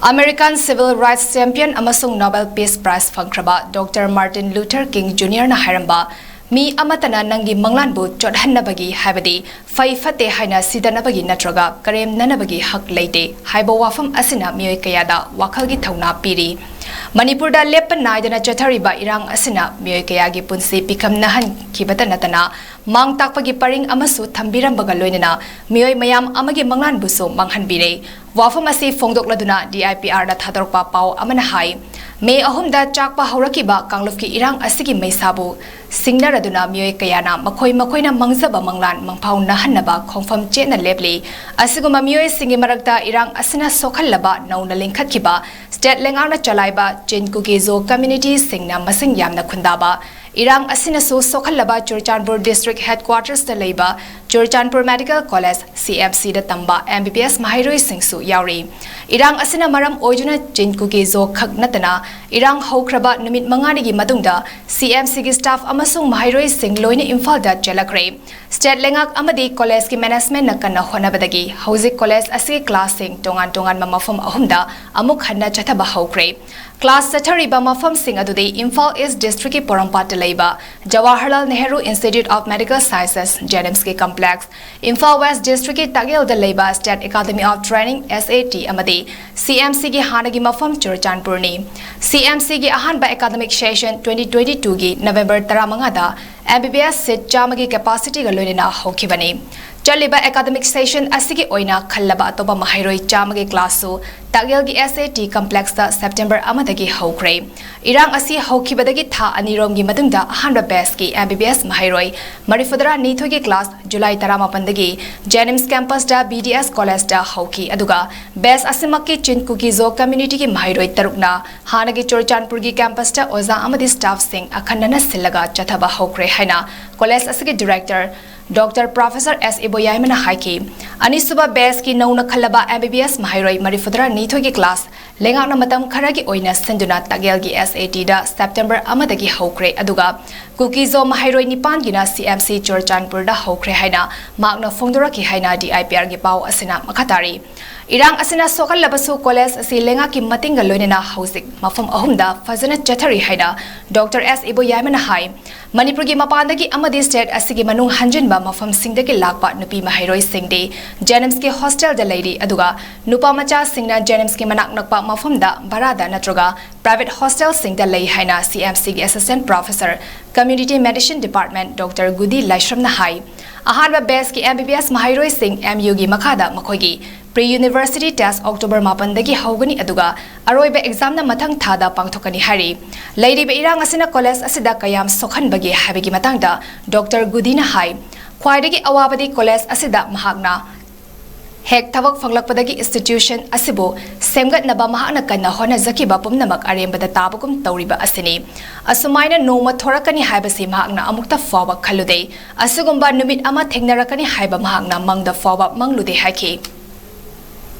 American Civil Rights Champion amasung Nobel Peace Prize fangkraba Dr. Martin Luther King Jr. na hairamba mi amatana nangi manglanbu chodhannabagi habadi fai fate haina sidanabagi natraga karem nanabagi hak leite haibo wafam asina mioi kayada wakhalgi thauna piri Manipur da lepan naidana chathariba irang asina mioi kayagi punsi pikam nahan kibata natana mang takpagi paring amasu thambirambaga loinana mioi mayam amagi manglanbu so manghanbire wafam asi fongdokladuna DIPR da thadorpa pau amana hai May ahumda chakpa haurakiba kanglufki irang asigi maisabu singnaraduna mioi kayana makoi na mangzaba manglan mangpau nahannaba khongfam chena lebli asiguma mioi singi marakta irang asina sokhallaba nauna lingkhatkiba state lengana chalaiba 𝐂𝐍𝐃 community singna masing yamna khundaba irang asina su sokhallaba Churachandpur district headquarters da leiba Churachandpur Medical College CMC da tamba MBBS mahairoi singsu yauri irang asina maram oijuna 𝐂𝐍𝐃 khak natana irang haukraba numit mangani matungda CMC gi staff amasung mahairoi sing loina Imphal da chalakre state lengak amadi college ki management na kana honabadagi housing college asi class sing tongan mamafam ahumda amuk hanna chathaba haukre Class Satariba Mafam Singh Adudi Imphal East District ki Porampata Leiba Jawaharlal Nehru Institute of Medical Sciences JNIMS Complex Imphal West District ki Tagil da Leiba State Academy of Training SAT Amadi CMC ki Hanagi Mafam Churachandpur ni CMC ki Ahanba Academic Session 2022 ki November 15 da MBBS seat chamagi capacity ga loinena hokibani Chaliba academic session asigi oina khallaba atoba mahairoi chamagi class su Tagil gi SAT complex da September amadagi hokre irang asi hokibadagi tha anirom gi matungda ahanba best ki MBBS mahairoi marifudra nithogi class July 18 dagi JNIMS campus da BDS college da hoki aduga best asimakki 𝐂𝐍𝐃 community ki mahairoi tarukna hanagi Churachandpur gi campus da oza amadi staff sing akhanna sillaga chathaba hokre haina college asigi director Dr. Professor S. Iboyaimana haiki Anisuba best ki nauna khalaba MBBS mahairoi marifudra nithogi class lengakna matam kharagi oina senduna Tagil gi SAT da September amadagi hokre aduga 𝐂𝐍𝐃 mahairoi nipan gina CMC Churachandpur da hokre haina makna fongdora ki haina DIPR gi pau asina makhatari Irang asina sokal labasu college asi lenga ki matinga loinena housing mafam ahumda fazana chathari haina Dr. S. Iboyaimana hai Manipur gi mapandagi amadi state asigi manung hanjinba mafam singdagi lakpa nupi mahairoi singde JNIMS ki hostel da lady aduga nupa macha singna JNIMS ki manak nakpa mafam da barada natroga private hostel singda lei haina CMC gi assistant professor community medicine department Dr. Gudi Laishram na hai ahanba best ki MBBS mahairoi sing MU gi makhada makhoigi pre-university test October 9 dagi haugani aduga aroiba exam na mathang thada pangthokani hari leiriba irang asina college asida kayam sokhan bagi habigi matangda Dr. Gudina hai khwaidagi awabadi college asida mahakna hek thabak fanglakpadagi institution asibo semgat naba mahana kanna hona zakiba pumnamak arembada tabugum tawriba asini asumaina noma thorakani haibasi mahakna amukta fawa khalude asugumba numit ama thengnarakani haiba mahakna mangda fawa manglude haki